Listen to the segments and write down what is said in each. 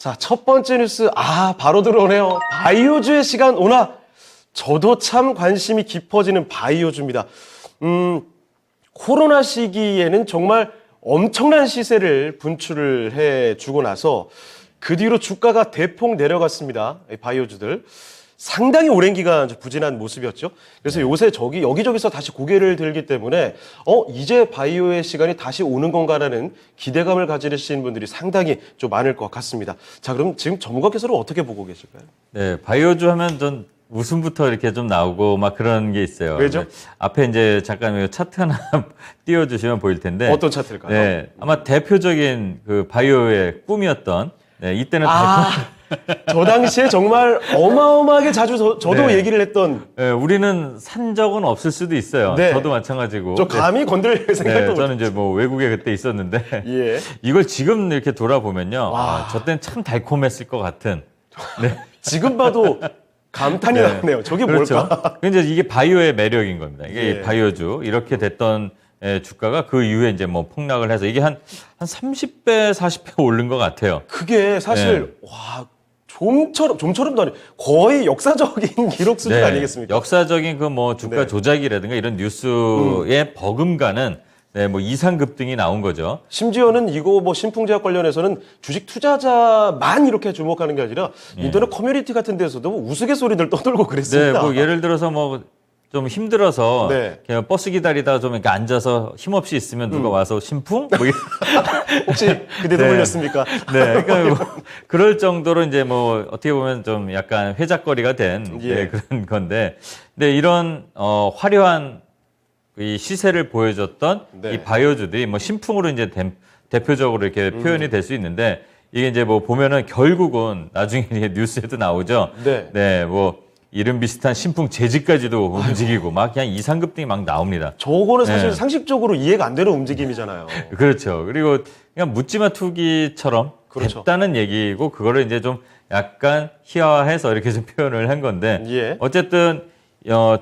자, 첫 번째 뉴스, 바로 들어오네요. 바이오주의 시간 오나? 저도 참 관심이 깊어지는 바이오주입니다. 코로나 시기에는 정말 엄청난 시세를 분출을 해주고 나서 그 뒤로 주가가 대폭 내려갔습니다. 이 바이오주들. 상당히 오랜 기간 부진한 모습이었죠. 그래서 요새 여기저기서 다시 고개를 들기 때문에 이제 바이오의 시간이 다시 오는 건가라는 기대감을 가지시는 분들이 상당히 좀 많을 것 같습니다. 자, 그럼 지금 전문가께서는 어떻게 보고 계실까요? 네, 바이오주 하면 전 웃음부터 이렇게 좀 나오고 막 그런 게 있어요. 왜죠? 앞에 이제 잠깐 차트 하나 띄워주시면 보일 텐데. 어떤 차트일까요? 네, 아마 대표적인 그 바이오의 꿈이었던, 네, 이때는 저 당시에 정말 어마어마하게 자주 저도 네. 얘기를 했던. 네, 우리는 산 적은 없을 수도 있어요. 네. 저도 마찬가지고. 저 감히 건드릴 생각도 못. 저는 이제 뭐 외국에 그때 있었는데. 예. 이걸 지금 이렇게 돌아보면요. 와. 저 때는 참 달콤했을 것 같은. 네. 지금 봐도 감탄이 나네요. 저게 그렇죠. 뭘까? 근데 이게 바이오의 매력인 겁니다. 이게 예. 바이오주 이렇게 됐던 주가가 그 이후에 이제 뭐 폭락을 해서 이게 한 30배, 40배 오른 것 같아요. 그게 사실 좀처럼도 아니고 거의 역사적인 기록 수준 아니겠습니까? 역사적인 그 뭐 주가 네. 조작이라든가 이런 뉴스의 버금가는 뭐 이상급등이 나온 거죠. 심지어는 이거 뭐 신풍제약 관련해서는 주식 투자자만 이렇게 주목하는 게 아니라 인터넷 커뮤니티 같은 데서도 우스갯소리들 떠들고 네, 그랬습니다. 뭐 예를 들어서 뭐 좀 힘들어서 네. 그냥 버스 기다리다가 좀 이렇게 앉아서 힘없이 있으면 누가 와서 신풍? 뭐 혹시 그때도 네. 걸렸습니까? 네, 그러니까 뭐 그럴 정도로 이제 뭐 어떻게 보면 좀 약간 회자거리가 된 예. 그런 건데, 근데 이런 화려한 이 시세를 보여줬던 네. 이 바이오주들이 뭐 신풍으로 이제 대표적으로 이렇게 표현이 될 수 있는데, 이게 이제 뭐 보면은 결국은 나중에 뉴스에도 나오죠. 네. 네, 뭐 이름 비슷한 신풍 재지까지도 움직이고 막 그냥 이상급등이 막 나옵니다. 저거는 사실 네. 상식적으로 이해가 안 되는 움직임이잖아요. 그렇죠. 그리고 그냥 묻지마 투기처럼 그렇죠. 됐다는 얘기고, 그거를 이제 좀 약간 희화화해서 이렇게 좀 표현을 한 건데, 예. 어쨌든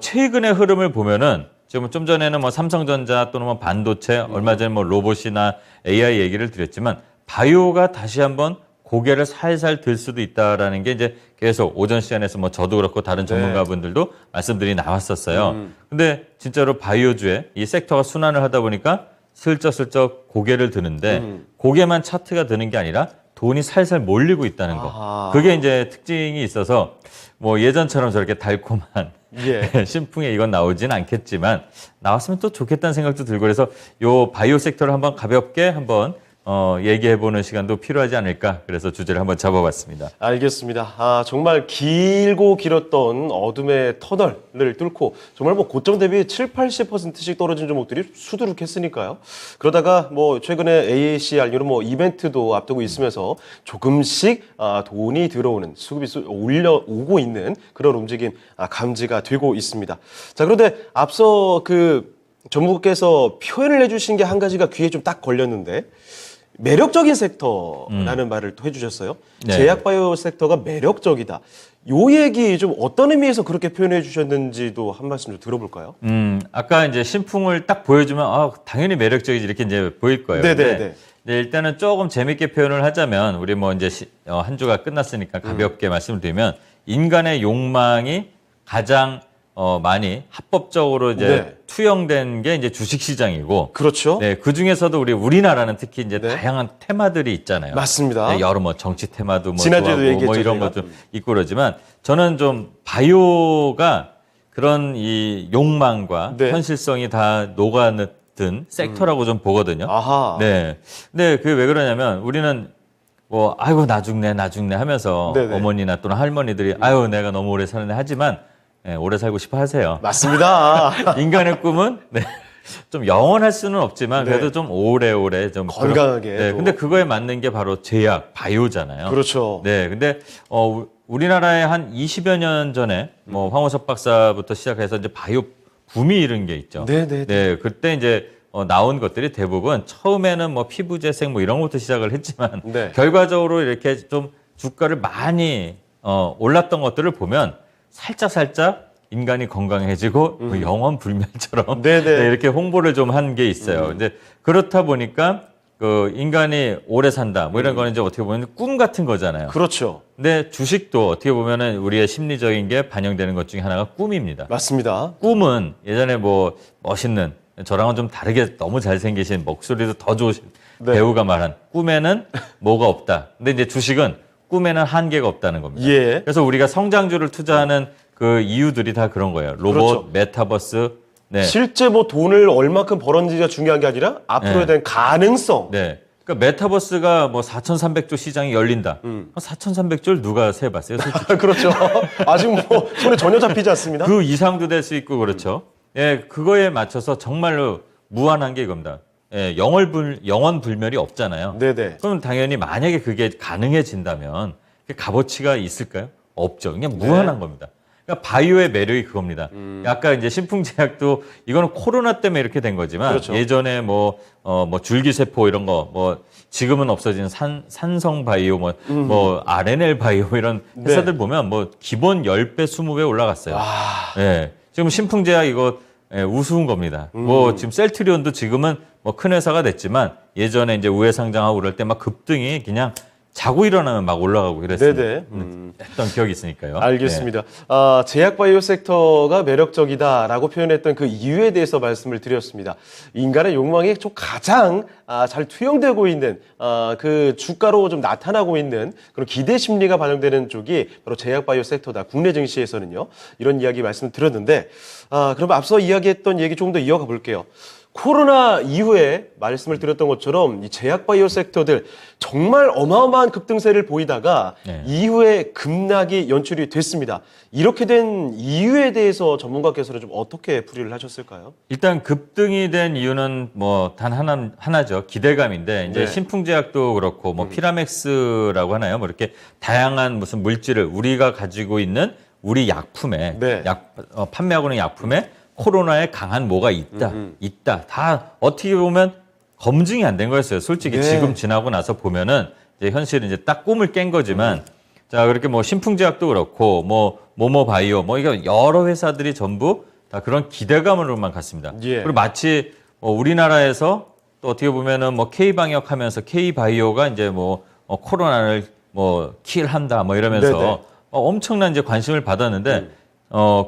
최근의 흐름을 보면은 지금 좀 전에는 뭐 삼성전자 또는 뭐 반도체, 얼마 전에 뭐 로봇이나 AI 얘기를 드렸지만, 바이오가 다시 한번 고개를 살살 들 수도 있다라는 게 이제 계속 오전 시간에서 뭐 저도 그렇고 다른 전문가분들도 말씀들이 나왔었어요. 근데 진짜로 바이오주의 이 섹터가 순환을 하다 보니까 슬쩍슬쩍 고개를 드는데, 고개만 차트가 드는 게 아니라 돈이 살살 몰리고 있다는 거. 아하. 그게 이제 특징이 있어서 뭐 예전처럼 저렇게 달콤한 예. 신풍에 이건 나오진 않겠지만 나왔으면 또 좋겠다는 생각도 들고, 그래서 요 바이오 섹터를 한번 가볍게 한번 얘기해보는 시간도 필요하지 않을까, 그래서 주제를 한번 잡아봤습니다. 알겠습니다. 정말 길고 길었던 어둠의 터널을 뚫고 정말 뭐 고점 대비 70~80%씩 떨어진 종목들이 수두룩했으니까요. 그러다가 뭐 최근에 AACR 이런 뭐 이벤트도 앞두고 있으면서 조금씩 돈이 들어오는, 수급이 올려오고 있는 그런 움직임 감지가 되고 있습니다. 자, 그런데 앞서 그 전문가께서 표현을 해주신 게 한 가지가 귀에 좀 딱 걸렸는데, 매력적인 섹터라는 말을 또 해주셨어요. 네. 제약바이오 섹터가 매력적이다. 요 얘기 좀 어떤 의미에서 그렇게 표현해 주셨는지도 한 말씀 좀 들어볼까요? 아까 이제 신풍을 딱 보여주면 당연히 매력적이지 이렇게 이제 보일 거예요. 네네네. 근데 일단은 조금 재밌게 표현을 하자면, 우리 뭐 이제 한 주가 끝났으니까 가볍게 말씀을 드리면, 인간의 욕망이 가장 많이 합법적으로 이제 네. 투영된 게 이제 주식시장이고, 그렇죠. 네, 그 중에서도 우리나라는 특히 이제 네. 다양한 테마들이 있잖아요. 맞습니다. 네, 여러 뭐 정치 테마도 뭐 지난주에도 좋아하고 얘기했죠, 뭐 이런 저희가. 거 좀 있고 그러지만, 저는 좀 바이오가 그런 이 욕망과 네. 현실성이 다 녹아든 섹터라고 좀 보거든요. 아하. 네. 근데 그게 왜 그러냐면, 우리는 뭐 아이고 나 죽네 하면서 네네. 어머니나 또는 할머니들이 아유 내가 너무 오래 사네 하지만, 네, 오래 살고 싶어 하세요. 맞습니다. 인간의 꿈은 좀 영원할 수는 없지만 네. 그래도 좀 오래오래 좀 건강하게 네, 또. 근데 그거에 맞는 게 바로 제약, 바이오잖아요. 그렇죠. 네, 근데 우리나라에 한 20여 년 전에 뭐 황우석 박사부터 시작해서 이제 바이오 붐이 이런 게 있죠. 네네네. 네, 그때 이제 나온 것들이 대부분 처음에는 뭐 피부 재생 뭐 이런 것부터 시작을 했지만, 네. 결과적으로 이렇게 좀 주가를 많이 올랐던 것들을 보면 살짝 인간이 건강해지고 뭐 영원 불멸처럼 네네. 네, 이렇게 홍보를 좀 한 게 있어요. 근데 그렇다 보니까 그 인간이 오래 산다 뭐 이런 거는 이제 어떻게 보면 꿈 같은 거잖아요. 그렇죠. 근데 주식도 어떻게 보면은 우리의 심리적인 게 반영되는 것 중에 하나가 꿈입니다. 맞습니다. 꿈은 예전에 뭐 멋있는 저랑은 좀 다르게 너무 잘생기신 목소리도 더 좋으신 네. 배우가 말한 꿈에는 뭐가 없다. 근데 이제 주식은 꿈에는 한계가 없다는 겁니다. 예. 그래서 우리가 성장주를 투자하는 그 이유들이 다 그런 거예요. 로봇, 그렇죠. 메타버스, 네, 실제 뭐 돈을 얼마큼 벌었는지가 중요한 게 아니라 앞으로에 네. 대한 가능성. 네. 그러니까 메타버스가 뭐 4,300조 시장이 열린다. 4,300조를 누가 세봤어요? 솔직히. 그렇죠. 아직 뭐 손에 전혀 잡히지 않습니다. 그 이상도 될 수 있고 그렇죠. 예, 그거에 맞춰서 정말로 무한한 게 이겁니다. 예, 영원 불멸이 없잖아요. 네네. 그럼 당연히 만약에 그게 가능해진다면 그 값어치가 있을까요? 없죠. 그냥 무한한 겁니다. 그러니까 바이오의 매력이 그겁니다. 아까 이제 신풍제약도 이거는 코로나 때문에 이렇게 된 거지만 그렇죠. 예전에 뭐 줄기세포 이런 거 뭐 지금은 없어진 산성 바이오 뭐 RNL 바이오 이런 회사들 보면 뭐 기본 10배, 20배 올라갔어요. 예. 지금 신풍제약 이거 예, 우스운 겁니다. 뭐 지금 셀트리온도 지금은 뭐 큰 회사가 됐지만 예전에 이제 우회 상장하고 그럴 때 막 급등이 그냥 자고 일어나면 막 올라가고 그랬어요. 네네. 했던 기억이 있으니까요. 알겠습니다. 제약 바이오 섹터가 매력적이다라고 표현했던 그 이유에 대해서 말씀을 드렸습니다. 인간의 욕망이 좀 가장 잘 투영되고 있는 그 주가로 좀 나타나고 있는 그런 기대 심리가 반영되는 쪽이 바로 제약 바이오 섹터다. 국내 증시에서는요. 이런 이야기 말씀드렸는데 그럼 앞서 이야기했던 얘기 조금 더 이어가 볼게요. 코로나 이후에 말씀을 드렸던 것처럼 이 제약 바이오 섹터들 정말 어마어마한 급등세를 보이다가 네. 이후에 급락이 연출이 됐습니다. 이렇게 된 이유에 대해서 전문가께서는 좀 어떻게 풀이를 하셨을까요? 일단 급등이 된 이유는 뭐 단 하나죠. 기대감인데 이제 네. 신풍제약도 그렇고 뭐 피라맥스라고 하나요? 뭐 이렇게 다양한 무슨 물질을 우리가 가지고 있는 우리 약품에 네. 판매하고 있는 약품에 코로나에 강한 뭐가 있다. 다 어떻게 보면 검증이 안 된 거였어요. 솔직히 네. 지금 지나고 나서 보면은 이제 현실은 이제 딱 꿈을 깬 거지만 자, 그렇게 뭐 신풍제약도 그렇고 뭐 모모바이오 뭐 이게 여러 회사들이 전부 다 그런 기대감으로만 갔습니다. 예. 그리고 마치 우리나라에서 또 어떻게 보면은 뭐 K방역 하면서 K바이오가 이제 뭐 코로나를 뭐 킬한다 뭐 이러면서 네네. 엄청난 이제 관심을 받았는데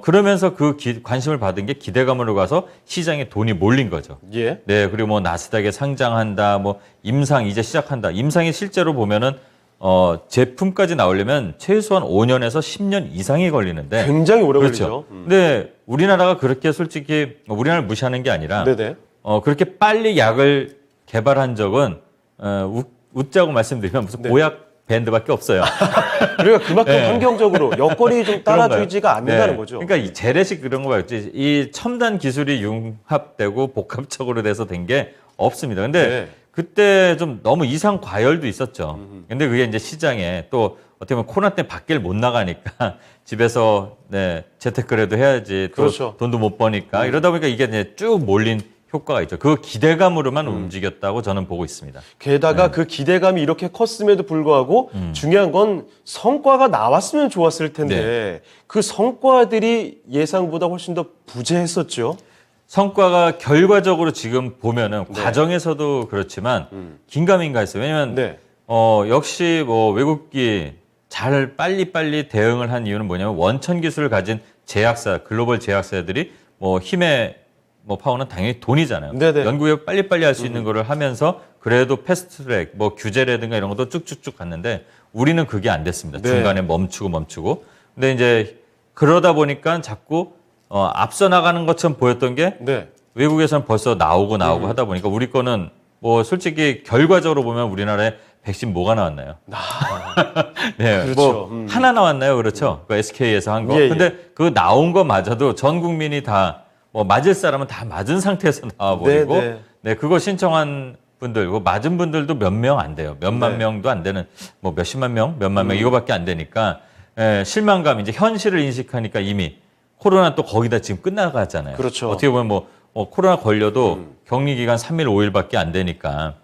그러면서 그 관심을 받은 게 기대감으로 가서 시장에 돈이 몰린 거죠. 예. 네, 그리고 뭐 나스닥에 상장한다, 뭐 임상 이제 시작한다. 임상이 실제로 보면은 제품까지 나오려면 최소한 5년에서 10년 이상이 걸리는데 굉장히 오래 그렇죠. 걸리죠. 근데 우리나라가 그렇게 솔직히 우리나라를 무시하는 게 아니라 네네. 그렇게 빨리 약을 개발한 적은 웃자고 말씀드리면 무슨 네. 보약 밴드밖에 없어요. 그러니까 그만큼 네. 환경적으로 여건이 좀 따라주지가 않는다는 네. 거죠. 그러니까 이 재래식 그런 거 말지 이 첨단 기술이 융합되고 복합적으로 돼서 된 게 없습니다. 근데 네. 그때 좀 너무 이상 과열도 있었죠. 근데 그게 이제 시장에 또 어떻게 보면 코로나 때 밖을 못 나가니까 집에서 네, 재테크라도 해야지 또 그렇죠. 돈도 못 버니까 이러다 보니까 이게 이제 쭉 몰린 효과가 있죠. 그 기대감으로만 움직였다고 저는 보고 있습니다. 게다가 그 기대감이 이렇게 컸음에도 불구하고 중요한 건 성과가 나왔으면 좋았을 텐데 그 성과들이 예상보다 훨씬 더 부재했었죠. 성과가 결과적으로 지금 보면은 과정에서도 그렇지만 긴가민가했어요. 왜냐면 네. 역시 뭐 외국이 잘 빨리빨리 대응을 한 이유는 뭐냐면 원천 기술을 가진 제약사, 글로벌 제약사들이 뭐 힘의 뭐 파워는 당연히 돈이잖아요. 네네. 연구에 빨리빨리 할 수 있는 거를 하면서 그래도 패스트트랙, 뭐 규제라든가 이런 것도 쭉쭉쭉 갔는데 우리는 그게 안 됐습니다. 네. 중간에 멈추고. 근데 이제 그러다 보니까 자꾸 앞서 나가는 것처럼 보였던 게 네. 외국에서는 벌써 나오고 하다 보니까 우리 거는 뭐 솔직히 결과적으로 보면 우리나라에 백신 뭐가 나왔나요? 네, 그렇죠. 뭐 하나 나왔나요? 그렇죠. 그 SK에서 한 거. 예, 예. 근데 그 나온 거마저도 전 국민이 다 뭐 맞을 사람은 다 맞은 상태에서 나와버리고, 네, 네. 그거 신청한 분들, 그 맞은 분들도 몇 명 안 돼요. 몇만 네. 명도 안 되는, 뭐 몇십만 명, 몇만 명 이거밖에 안 되니까 실망감, 이제 현실을 인식하니까 이미 코로나 또 거기다 지금 끝나가잖아요. 그렇죠. 어떻게 보면 뭐 코로나 걸려도 격리 기간 3일, 5일밖에 안 되니까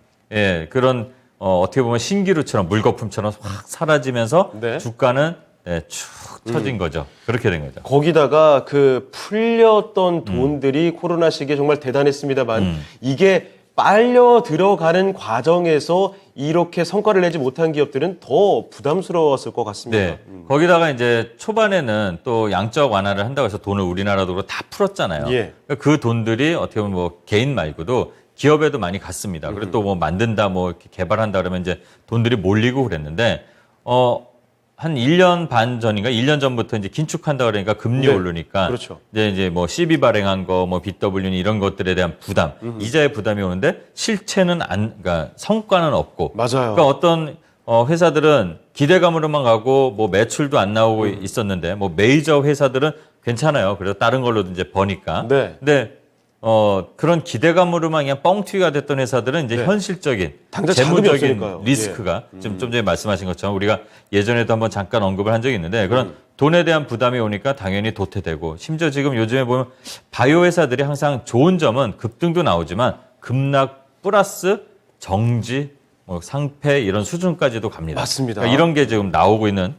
그런 어떻게 보면 신기루처럼 물거품처럼 확 사라지면서 네. 주가는 축 처진 거죠. 그렇게 된 거죠. 거기다가 그 풀렸던 돈들이 코로나 시기에 정말 대단했습니다만 이게 빨려 들어가는 과정에서 이렇게 성과를 내지 못한 기업들은 더 부담스러웠을 것 같습니다. 네. 거기다가 이제 초반에는 또 양적 완화를 한다고 해서 돈을 우리나라도 다 풀었잖아요. 예. 그러니까 그 돈들이 어떻게 보면 뭐 개인 말고도 기업에도 많이 갔습니다. 그리고 또 뭐 만든다, 뭐 이렇게 개발한다 그러면 이제 돈들이 몰리고 그랬는데, 한 1년 반 전인가 1년 전부터 이제 긴축한다 그러니까 금리 네. 오르니까 그렇죠. 이제 뭐 CB 발행한 거, 뭐 BW는 이런 것들에 대한 부담, 이자의 부담이 오는데 실체는 그러니까 성과는 없고. 맞아요. 그러니까 어떤 회사들은 기대감으로만 가고 뭐 매출도 안 나오고 있었는데 뭐 메이저 회사들은 괜찮아요. 그래서 다른 걸로도 이제 버니까. 네. 근데 그런 기대감으로만 그냥 뻥튀기가 됐던 회사들은 이제 네. 현실적인 당장 자금이 재무적인 없으니까요. 리스크가 좀 전에 말씀하신 것처럼 우리가 예전에도 한번 잠깐 언급을 한 적이 있는데 그런 돈에 대한 부담이 오니까 당연히 도태되고 심지어 지금 요즘에 보면 바이오 회사들이 항상 좋은 점은 급등도 나오지만 급락 플러스 정지, 뭐 상패 이런 수준까지도 갑니다. 맞습니다. 그러니까 이런 게 지금 나오고 있는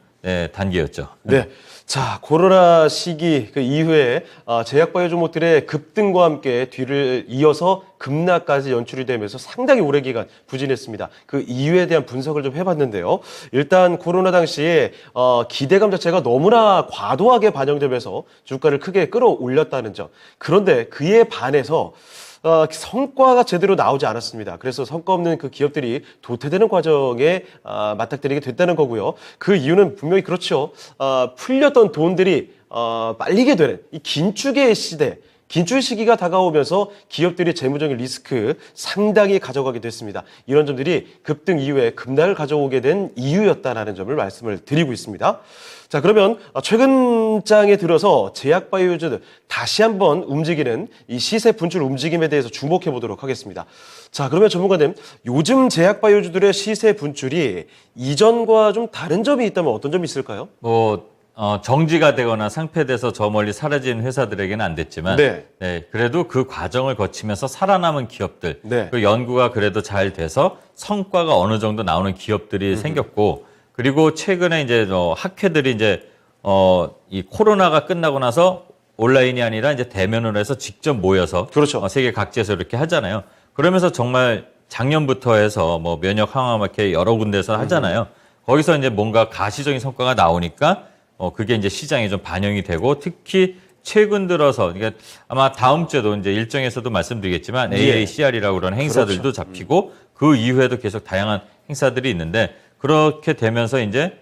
단계였죠. 네. 자, 코로나 시기 그 이후에 제약바이오 종목들의 급등과 함께 뒤를 이어서 급락까지 연출이 되면서 상당히 오랜 기간 부진했습니다. 그 이유에 대한 분석을 좀 해봤는데요. 일단 코로나 당시에 기대감 자체가 너무나 과도하게 반영되면서 주가를 크게 끌어올렸다는 점. 그런데 그에 반해서 성과가 제대로 나오지 않았습니다. 그래서 성과 없는 그 기업들이 도태되는 과정에 맞닥뜨리게 됐다는 거고요. 그 이유는 분명히 그렇죠. 풀렸던 돈들이 빨리게 되는 이 긴축의 시대, 긴축 시기가 다가오면서 기업들이 재무적인 리스크 상당히 가져가게 됐습니다. 이런 점들이 급등 이후에 급락을 가져오게 된 이유였다라는 점을 말씀을 드리고 있습니다. 자, 그러면 최근 장에 들어서 제약바이오주들 다시 한번 움직이는 이 시세 분출 움직임에 대해서 주목해 보도록 하겠습니다. 자, 그러면 전문가님, 요즘 제약바이오주들의 시세 분출이 이전과 좀 다른 점이 있다면 어떤 점이 있을까요? 정지가 되거나 상폐돼서 저 멀리 사라진 회사들에게는 안 됐지만, 네. 그래도 그 과정을 거치면서 살아남은 기업들, 네. 그 연구가 그래도 잘 돼서 성과가 어느 정도 나오는 기업들이 생겼고, 그리고 최근에 이제 학회들이 이제 이 코로나가 끝나고 나서 온라인이 아니라 이제 대면으로 해서 직접 모여서 그렇죠. 세계 각지에서 이렇게 하잖아요. 그러면서 정말 작년부터 해서 뭐 면역 항암 이렇게 여러 군데서 하잖아요. 거기서 이제 뭔가 가시적인 성과가 나오니까 그게 이제 시장에 좀 반영이 되고 특히 최근 들어서 그러니까 아마 다음 주에도 이제 일정에서도 말씀드리겠지만 AACR이라고 그런 행사들도 그렇죠. 잡히고 그 이후에도 계속 다양한 행사들이 있는데 그렇게 되면서 이제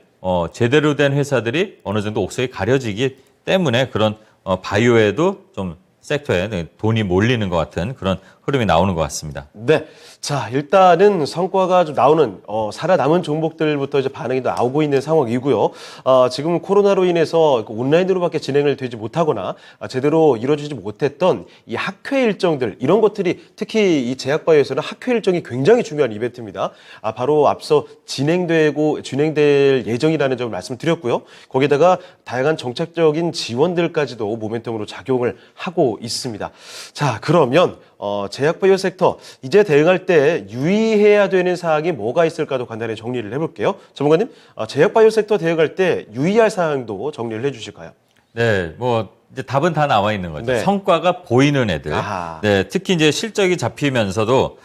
제대로 된 회사들이 어느 정도 옥석이 가려지기 때문에 그런 바이오에도 좀 섹터에 돈이 몰리는 것 같은 그런 흐름이 나오는 것 같습니다. 네. 자, 일단은 성과가 좀 나오는, 살아남은 종목들부터 이제 반응이 나오고 있는 상황이고요. 지금 코로나로 인해서 온라인으로밖에 진행을 되지 못하거나 제대로 이루어지지 못했던 이 학회 일정들, 이런 것들이 특히 이 제약바이오에서는 학회 일정이 굉장히 중요한 이벤트입니다. 바로 앞서 진행될 예정이라는 점을 말씀드렸고요. 거기다가 다양한 정책적인 지원들까지도 모멘텀으로 작용을 하고 있습니다. 자, 그러면 제약바이오 섹터 이제 대응할 때 유의해야 되는 사항이 뭐가 있을까도 간단히 정리를 해볼게요. 전문가님, 제약바이오 섹터 대응할 때 유의할 사항도 정리를 해주실까요? 네, 뭐 이제 답은 다 나와 있는 거죠. 네. 성과가 보이는 애들. 아하. 네, 특히 이제 실적이 잡히면서도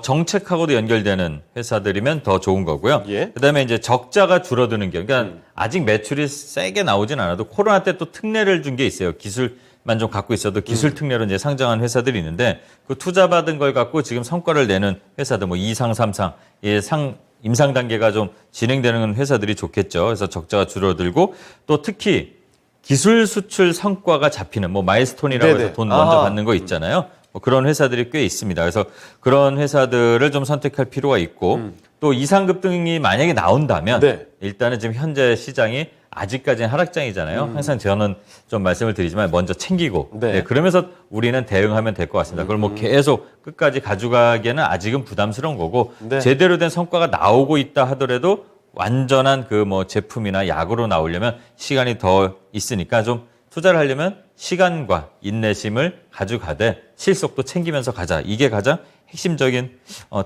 정책하고도 연결되는 회사들이면 더 좋은 거고요. 예. 그다음에 이제 적자가 줄어드는 게, 그러니까 아직 매출이 세게 나오진 않아도 코로나 때 또 특례를 준 게 있어요. 기술만 좀 갖고 있어도 기술 특례로 이제 상장한 회사들이 있는데 그 투자 받은 걸 갖고 지금 성과를 내는 회사들 뭐 2상, 3상, 임상 단계가 좀 진행되는 회사들이 좋겠죠. 그래서 적자가 줄어들고 또 특히 기술 수출 성과가 잡히는 뭐 마일스톤이라고 네네. 해서 돈 먼저 받는 거 있잖아요. 뭐 그런 회사들이 꽤 있습니다. 그래서 그런 회사들을 좀 선택할 필요가 있고 또 이상급등이 만약에 나온다면 네. 일단은 지금 현재 시장이 아직까지는 하락장이잖아요. 항상 저는 좀 말씀을 드리지만 먼저 챙기고 네. 그러면서 우리는 대응하면 될 것 같습니다. 그걸 뭐 계속 끝까지 가져가기에는 아직은 부담스러운 거고 네. 제대로 된 성과가 나오고 있다 하더라도 완전한 그 뭐 제품이나 약으로 나오려면 시간이 더 있으니까 좀 투자를 하려면 시간과 인내심을 가져가되 실속도 챙기면서 가자. 이게 가장 핵심적인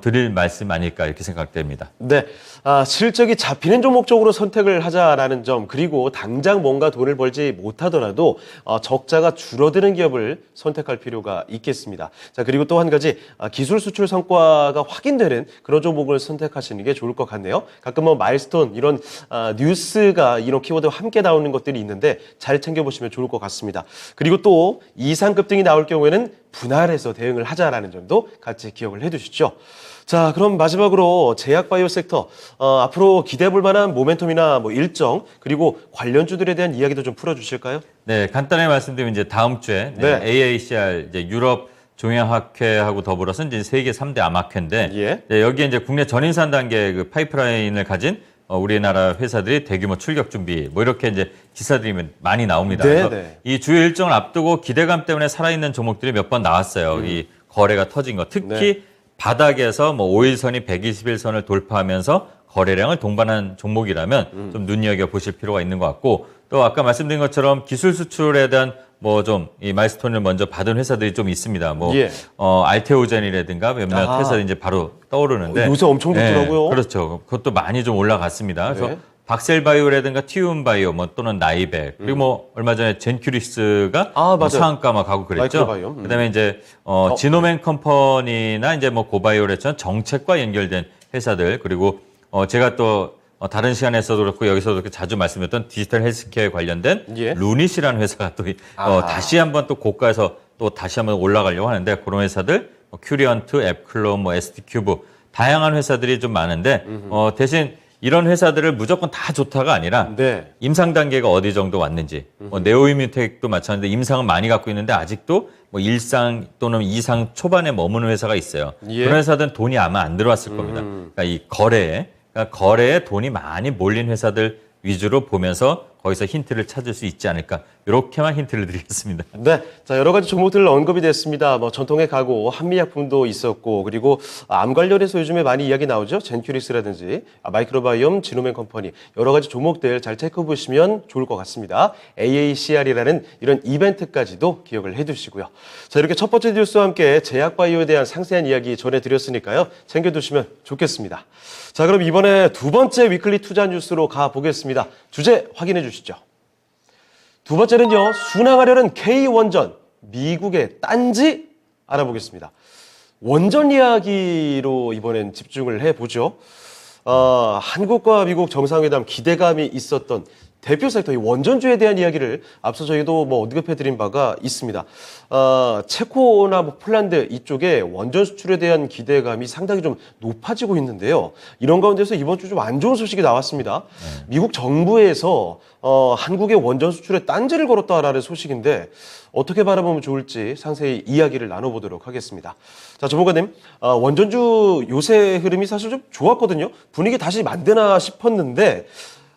드릴 말씀 아닐까 이렇게 생각됩니다. 네, 실적이 잡히는 종목 쪽으로 선택을 하자라는 점, 그리고 당장 뭔가 돈을 벌지 못하더라도 적자가 줄어드는 기업을 선택할 필요가 있겠습니다. 자, 그리고 또 한 가지, 기술 수출 성과가 확인되는 그런 종목을 선택하시는 게 좋을 것 같네요. 가끔 뭐 마일스톤 이런 뉴스가 이런 키워드와 함께 나오는 것들이 있는데 잘 챙겨보시면 좋을 것 같습니다. 그리고 또 이상급등이 나올 경우에는 분할해서 대응을 하자라는 점도 같이 기억을 해두시죠. 자, 그럼 마지막으로 제약바이오 섹터, 앞으로 기대해볼 만한 모멘텀이나 뭐 일정, 그리고 관련주들에 대한 이야기도 좀 풀어주실까요? 네, 간단하게 말씀드리면 이제 다음 주에 네. AACR 이제 유럽 종양학회하고 더불어서 이제 세계 3대 암학회인데 예. 네, 여기에 이제 국내 전인산 단계 그 파이프라인을 가진 우리나라 회사들이 대규모 출격 준비 뭐 이렇게 이제 기사들이 많이 나옵니다. 네, 그래서 네. 이 주요 일정을 앞두고 기대감 때문에 살아있는 종목들이 몇 번 나왔어요. 이 거래가 터진 거. 특히 네. 바닥에서 뭐 5일선이 121선을 돌파하면서 거래량을 동반한 종목이라면 좀 눈여겨 보실 필요가 있는 것 같고 또 아까 말씀드린 것처럼 기술 수출에 대한 뭐 좀 이 마일스톤을 먼저 받은 회사들이 좀 있습니다. 뭐 예. 알테오젠이라든가 몇몇 회사들이 이제 바로 떠오르는데 요새 엄청 좋더라고요. 네, 그렇죠. 그것도 많이 좀 올라갔습니다. 그래서 네. 박셀바이오라든가 티움바이오 뭐 또는 나이백 그리고 뭐 얼마 전에 젠큐리스가 뭐 맞아요. 상한가 막 가고 그랬죠. 마이크로바이오. 그다음에 이제 지노맨 컴퍼니나 이제 뭐 고바이오레처럼 정책과 연결된 회사들 그리고 제가 또 다른 시간에서도 그렇고 여기서도 그렇게 자주 말씀드렸던 디지털 헬스케어에 관련된 예. 루닛이라는 회사가 또 다시 한번 또 고가에서 또 다시 한번 올라가려고 하는데 그런 회사들 큐리언트, 앱클론, 뭐 ST큐브 다양한 회사들이 좀 많은데 대신 이런 회사들을 무조건 다 좋다가 아니라 네. 임상 단계가 어디 정도 왔는지 네오이뮤텍도 마찬가지인데 임상은 많이 갖고 있는데 아직도 뭐 1상 또는 2상 초반에 머무는 회사가 있어요. 예. 그런 회사들은 돈이 아마 안 들어왔을 겁니다. 그러니까 이 거래에 돈이 많이 몰린 회사들 위주로 보면서 거기서 힌트를 찾을 수 있지 않을까 이렇게만 힌트를 드리겠습니다. 네, 자 여러 가지 종목들 언급이 됐습니다. 뭐 전통의 가구, 한미약품도 있었고 그리고 암 관련해서 요즘에 많이 이야기 나오죠. 젠큐리스라든지 마이크로바이옴, 지노맨 컴퍼니 여러 가지 종목들 잘 체크해 보시면 좋을 것 같습니다. AACR이라는 이런 이벤트까지도 기억을 해두시고요. 자 이렇게 첫 번째 뉴스와 함께 제약바이오에 대한 상세한 이야기 전해드렸으니까요. 챙겨두시면 좋겠습니다. 자 그럼 이번에 두 번째 위클리 투자 뉴스로 가보겠습니다. 주제 확인해 주시죠. 두 번째는요, 순항하려는 K원전, 미국의 딴지 알아보겠습니다. 원전 이야기로 이번엔 집중을 해보죠. 한국과 미국 정상회담 기대감이 있었던 대표 섹터, 이 원전주에 대한 이야기를 앞서 저희도 뭐 언급해드린 바가 있습니다. 체코나 뭐 폴란드 이쪽에 원전 수출에 대한 기대감이 상당히 좀 높아지고 있는데요. 이런 가운데서 이번 주 좀 안 좋은 소식이 나왔습니다. 미국 정부에서 한국의 원전 수출에 딴지를 걸었다라는 소식인데 어떻게 바라보면 좋을지 상세히 이야기를 나눠보도록 하겠습니다. 자, 전문가님, 원전주 요새 흐름이 사실 좀 좋았거든요. 분위기 다시 만드나 싶었는데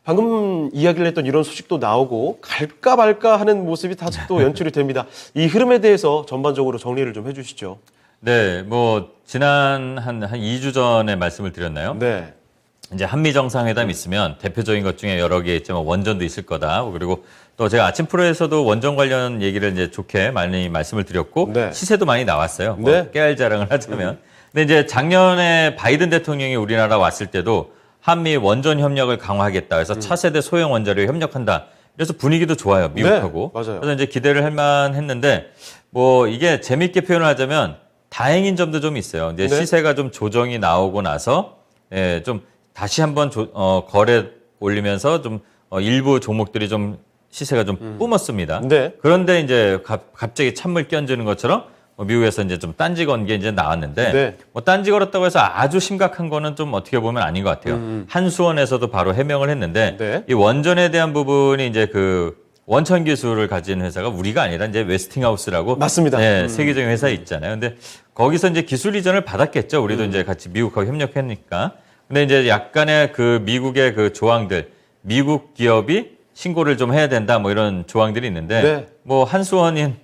방금 이야기를 했던 이런 소식도 나오고 갈까 말까 하는 모습이 다시 또 연출이 됩니다. 이 흐름에 대해서 전반적으로 정리를 좀 해주시죠. 네, 뭐 지난 한 2주 전에 말씀을 드렸나요? 네. 이제 한미 정상회담 있으면 대표적인 것 중에 여러 개 있지만 원전도 있을 거다. 그리고 또 제가 아침 프로에서도 원전 관련 얘기를 이제 좋게 많이 말씀을 드렸고 네. 시세도 많이 나왔어요. 뭐 네. 깨알 자랑을 하자면. 근데 이제 작년에 바이든 대통령이 우리나라 왔을 때도 한미 원전 협력을 강화하겠다. 그래서 차세대 소형 원자력에 협력한다. 그래서 분위기도 좋아요. 미국하고. 네, 맞아요. 그래서 이제 기대를 할 만했는데 뭐 이게 재밌게 표현을 하자면 다행인 점도 좀 있어요. 이제 네. 시세가 좀 조정이 나오고 나서 좀 다시 한번 거래 올리면서 좀 일부 종목들이 좀 시세가 좀 뿜었습니다. 네. 그런데 이제 갑자기 찬물 끼얹는 것처럼 미국에서 이제 좀 딴지 건 게 이제 나왔는데 네. 뭐 딴지 걸었다고 해서 아주 심각한 거는 좀 어떻게 보면 아닌 것 같아요. 한수원에서도 바로 해명을 했는데 네. 이 원전에 대한 부분이 이제 그 원천 기술을 가진 회사가 우리가 아니라 이제 웨스팅하우스라고 맞습니다. 네, 세계적인 회사 있잖아요. 근데 거기서 이제 기술 이전을 받았겠죠. 우리도 이제 같이 미국하고 협력했으니까. 근데 이제 약간의 그 미국의 그 조항들, 미국 기업이 신고를 좀 해야 된다 뭐 이런 조항들이 있는데 네. 뭐 한수원은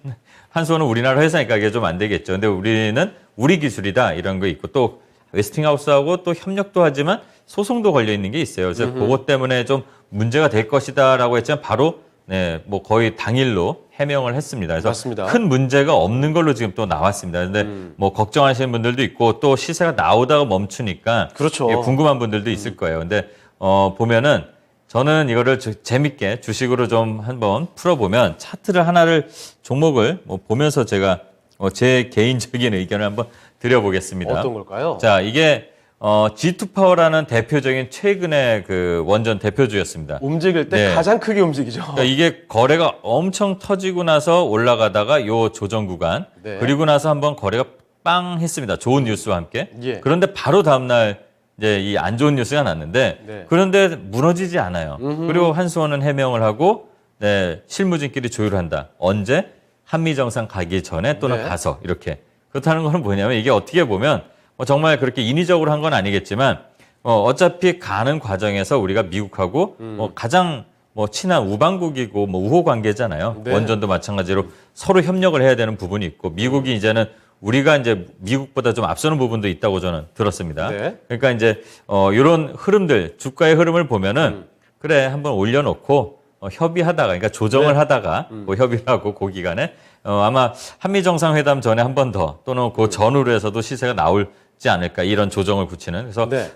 우리나라 회사니까 이게 좀 안 되겠죠. 근데 우리는 우리 기술이다 이런 거 있고 또 웨스팅하우스하고 또 협력도 하지만 소송도 걸려 있는 게 있어요. 그래서 그것 때문에 좀 문제가 될 것이다라고 했지만 바로 네, 뭐 거의 당일로 해명을 했습니다. 그래서 맞습니다. 큰 문제가 없는 걸로 지금 또 나왔습니다. 근데 뭐 걱정하시는 분들도 있고 또 시세가 나오다가 멈추니까 그렇죠. 예, 궁금한 분들도 있을 거예요. 근데 보면은 저는 이거를 재밌게 주식으로 좀 한번 풀어보면 차트를 하나를 종목을 뭐 보면서 제가 제 개인적인 의견을 한번 드려보겠습니다. 어떤 걸까요? 자, 이게 G2파워라는 대표적인 최근의 그 원전 대표주였습니다. 움직일 때 네. 가장 크게 움직이죠. 그러니까 이게 거래가 엄청 터지고 나서 올라가다가 요 조정 구간 네. 그리고 나서 한번 거래가 빵 했습니다. 좋은 뉴스와 함께. 예. 그런데 바로 다음날 이제 이 안 좋은 뉴스가 났는데 네. 그런데 무너지지 않아요. 그리고 한수원은 해명을 하고 네, 실무진끼리 조율을 한다. 언제? 한미 정상 가기 전에 또는 네. 가서 이렇게. 그렇다는 건 뭐냐면 이게 어떻게 보면 정말 그렇게 인위적으로 한 건 아니겠지만 어차피 가는 과정에서 우리가 미국하고 가장 친한 우방국이고 우호 관계잖아요. 네. 원전도 마찬가지로 서로 협력을 해야 되는 부분이 있고 미국이 이제는 우리가 이제 미국보다 좀 앞서는 부분도 있다고 저는 들었습니다. 네. 그러니까 이제 이런 흐름들 주가의 흐름을 보면은 그래 한번 올려놓고 협의하다가 그러니까 조정을 네. 하다가 협의를 하고 그 기간에 아마 한미 정상회담 전에 한 번 더 또는 그 전후로 해서도 시세가 나올지 않을까 이런 조정을 붙이는 그래서 네.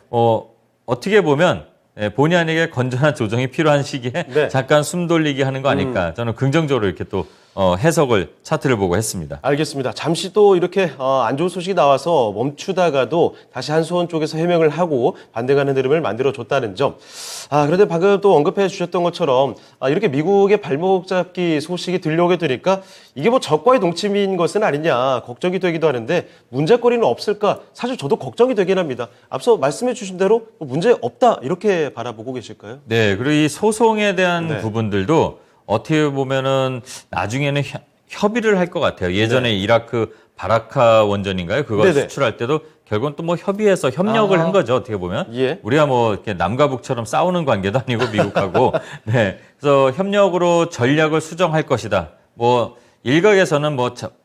어떻게 보면 본의 아니게 건전한 조정이 필요한 시기에 네. 잠깐 숨 돌리기 하는 거 아닐까 저는 긍정적으로 이렇게 또 해석을 차트를 보고 했습니다. 알겠습니다. 잠시 또 이렇게 안 좋은 소식이 나와서 멈추다가도 다시 한수원 쪽에서 해명을 하고 반등하는 흐름을 만들어줬다는 점. 그런데 방금 또 언급해 주셨던 것처럼 이렇게 미국의 발목 잡기 소식이 들려오게 되니까 이게 뭐 적과의 동침인 것은 아니냐 걱정이 되기도 하는데 문제거리는 없을까? 사실 저도 걱정이 되긴 합니다. 앞서 말씀해 주신 대로 문제 없다 이렇게 바라보고 계실까요? 네, 그리고 이 소송에 대한 네. 부분들도 어떻게 보면은 나중에는 협의를 할 것 같아요. 예전에 이라크 바라카 원전인가요? 그거 네네. 수출할 때도 결국은 또 협의해서 협력을 한 거죠. 어떻게 보면. 예. 우리가 이렇게 남과 북처럼 싸우는 관계도 아니고 미국하고. 네. 그래서 협력으로 전략을 수정할 것이다. 일각에서는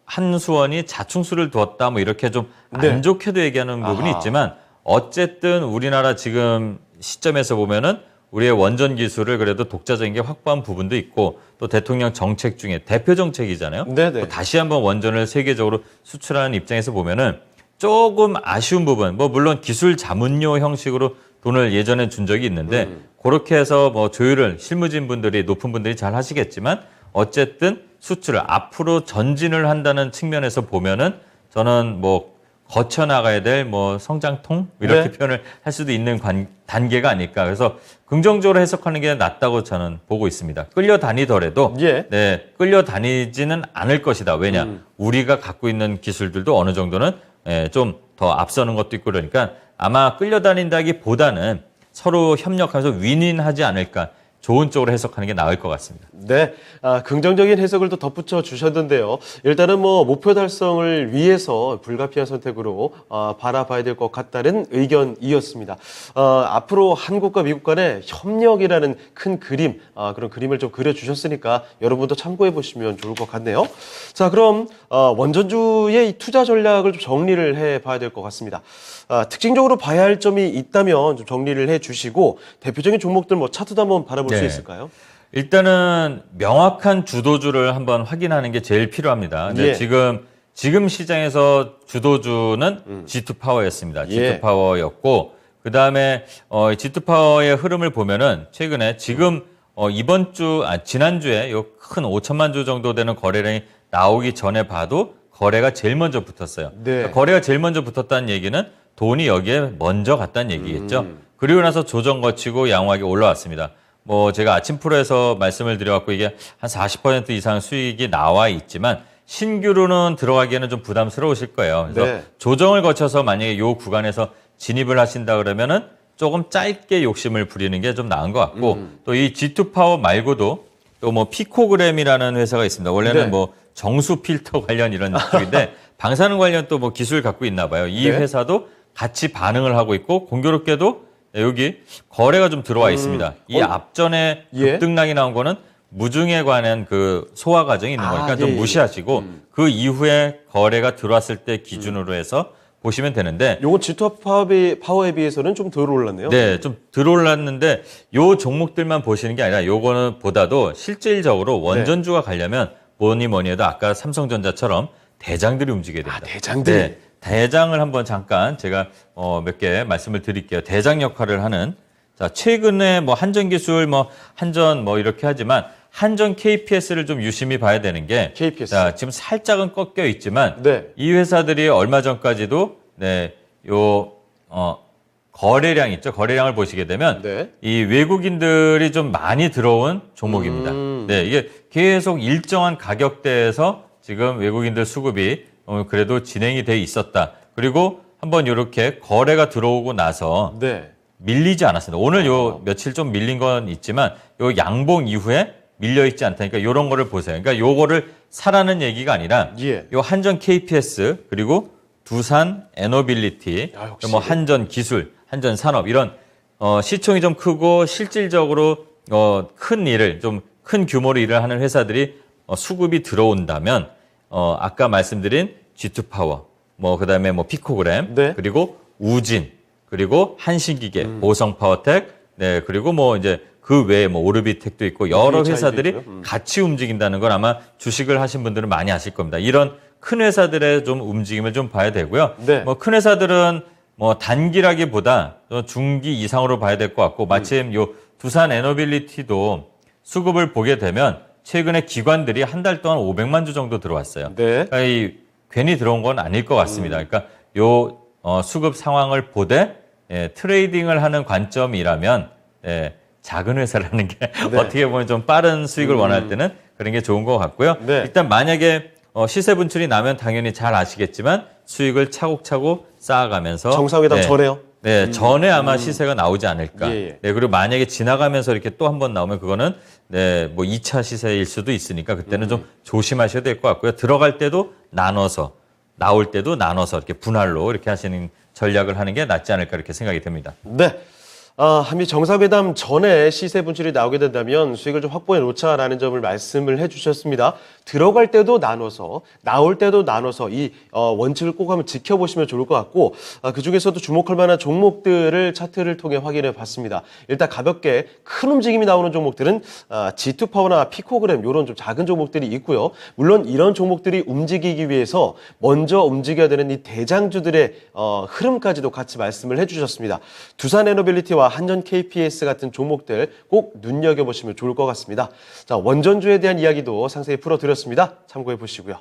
한수원이 자충수를 두었다. 이렇게 좀 안 네. 좋게도 얘기하는 부분이 아하. 있지만 어쨌든 우리나라 지금 시점에서 보면은 우리의 원전 기술을 그래도 독자적인 게 확보한 부분도 있고 또 대통령 정책 중에 대표 정책이잖아요. 네네. 또 다시 한번 원전을 세계적으로 수출하는 입장에서 보면은 조금 아쉬운 부분, 물론 기술 자문료 형식으로 돈을 예전에 준 적이 있는데 그렇게 해서 조율을 실무진 분들이 높은 분들이 잘 하시겠지만 어쨌든 수출을 앞으로 전진을 한다는 측면에서 보면은 저는 거쳐 나가야 될 성장통 이렇게 네. 표현을 할 수도 있는 단계가 아닐까. 그래서 긍정적으로 해석하는 게 낫다고 저는 보고 있습니다. 끌려다니더라도 예. 네, 끌려다니지는 않을 것이다. 왜냐? 우리가 갖고 있는 기술들도 어느 정도는 좀 더 앞서는 것도 있고 그러니까 아마 끌려다닌다기보다는 서로 협력하면서 윈윈하지 않을까. 좋은 쪽으로 해석하는 게 나을 것 같습니다. 네, 긍정적인 해석을 또 덧붙여 주셨는데요. 일단은 목표 달성을 위해서 불가피한 선택으로 바라봐야 될 것 같다는 의견이었습니다. 앞으로 한국과 미국 간의 협력이라는 큰 그림, 그런 그림을 좀 그려주셨으니까 여러분도 참고해 보시면 좋을 것 같네요. 자, 그럼 원전주의 이 투자 전략을 좀 정리를 해봐야 될 것 같습니다. 특징적으로 봐야 할 점이 있다면 좀 정리를 해주시고 대표적인 종목들 차트도 한번 바라볼 수 네. 있을까요? 일단은 명확한 주도주를 한번 확인하는 게 제일 필요합니다. 근데 예. 지금 시장에서 주도주는 G2파워였습니다. 예. G2파워였고 그다음에 G2파워의 흐름을 보면은 최근에 지금 지난주에 요 큰 5천만 주 정도 되는 거래량이 나오기 전에 봐도 거래가 제일 먼저 붙었어요. 네. 그러니까 거래가 제일 먼저 붙었다는 얘기는 돈이 여기에 먼저 갔다는 얘기겠죠. 그리고 나서 조정 거치고 양호하게 올라왔습니다. 제가 아침 프로에서 말씀을 드려갖고 이게 한 40% 이상 수익이 나와 있지만 신규로는 들어가기에는 좀 부담스러우실 거예요. 그래서 네. 조정을 거쳐서 만약에 요 구간에서 진입을 하신다 그러면은 조금 짧게 욕심을 부리는 게 좀 나은 것 같고 또 이 G2파워 말고도 또 피코그램이라는 회사가 있습니다. 원래는 네. 정수 필터 관련 이런 쪽인데 방사능 관련 또 기술 갖고 있나 봐요. 이 네. 회사도 같이 반응을 하고 있고 공교롭게도 여기 거래가 좀 들어와 있습니다. 이 앞전에 예. 급등락이 나온 거는 무중에 관한 그 소화 과정이 있는 거니까 좀 예. 무시하시고 그 이후에 거래가 들어왔을 때 기준으로 해서 보시면 되는데 요건 G2 파워에 비해서는 좀 덜 올랐네요. 네, 좀 들어올랐는데 요 종목들만 보시는 게 아니라 요거는 보다도 실질적으로 원전주가 가려면 뭐니 해도 아까 삼성전자처럼 대장들이 움직여야 됩니다. 대장들이. 네, 대장을 한번 잠깐 제가 몇 개 말씀을 드릴게요. 대장 역할을 하는 자, 최근에 뭐 한전기술 한전 이렇게 하지만 한전 KPS를 좀 유심히 봐야 되는 게 KPS. 자, 지금 살짝은 꺾여 있지만 네. 이 회사들이 얼마 전까지도 거래량 있죠. 거래량을 보시게 되면 네. 이 외국인들이 좀 많이 들어온 종목입니다. 네, 이게 계속 일정한 가격대에서 지금 외국인들 수급이 그래도 진행이 돼 있었다. 그리고 한번 이렇게 거래가 들어오고 나서 네. 밀리지 않았습니다. 오늘 요 며칠 좀 밀린 건 있지만 요 양봉 이후에 밀려 있지 않다니까 요런 거를 보세요. 그러니까 요거를 사라는 얘기가 아니라 예. 요 한전 KPS 그리고 두산 에너빌리티, 역시. 한전 기술, 한전 산업 이런 시총이 좀 크고 실질적으로 큰 일을 좀 큰 규모로 일을 하는 회사들이 수급이 들어온다면 아까 말씀드린 G2 파워, 그다음에 피코그램, 네. 그리고 우진, 그리고 한신기계, 보성 파워텍, 네, 그리고 이제 그 외에 오르비텍도 있고 여러 VHI 도 회사들이 있고요. 같이 움직인다는 건 아마 주식을 하신 분들은 많이 아실 겁니다. 이런 큰 회사들의 좀 움직임을 좀 봐야 되고요. 네. 큰 회사들은 단기라기보다 중기 이상으로 봐야 될 것 같고 마침 요 두산 에너빌리티도 수급을 보게 되면 최근에 기관들이 한 달 동안 500만 주 정도 들어왔어요. 네. 그러니까 괜히 들어온 건 아닐 것 같습니다. 그러니까 요 수급 상황을 보되 트레이딩을 하는 관점이라면 작은 회사라는 게 어떻게 보면 좀 빠른 수익을 원할 때는 그런 게 좋은 것 같고요. 네. 일단 만약에 시세 분출이 나면 당연히 잘 아시겠지만 수익을 차곡차곡 쌓아가면서 정상회담 전에요. 네, 전에 아마 시세가 나오지 않을까. 예, 예. 네, 그리고 만약에 지나가면서 이렇게 또 한 번 나오면 그거는 2차 시세일 수도 있으니까 그때는 좀 조심하셔야 될 것 같고요. 들어갈 때도 나눠서, 나올 때도 나눠서 이렇게 분할로 이렇게 하시는 전략을 하는 게 낫지 않을까 이렇게 생각이 듭니다. 네. 한미 정상회담 전에 시세 분출이 나오게 된다면 수익을 좀 확보해 놓자라는 점을 말씀을 해주셨습니다. 들어갈 때도 나눠서, 나올 때도 나눠서 이 원칙을 꼭 한번 지켜보시면 좋을 것 같고 그중에서도 주목할 만한 종목들을 차트를 통해 확인해 봤습니다. 일단 가볍게 큰 움직임이 나오는 종목들은 G2 파워나 피코그램 이런 좀 작은 종목들이 있고요. 물론 이런 종목들이 움직이기 위해서 먼저 움직여야 되는 이 대장주들의 흐름까지도 같이 말씀을 해주셨습니다. 두산 에너빌리티와 한전 KPS 같은 종목들 꼭 눈여겨보시면 좋을 것 같습니다. 자, 원전주에 대한 이야기도 상세히 풀어드렸습니다. 참고해 보시고요.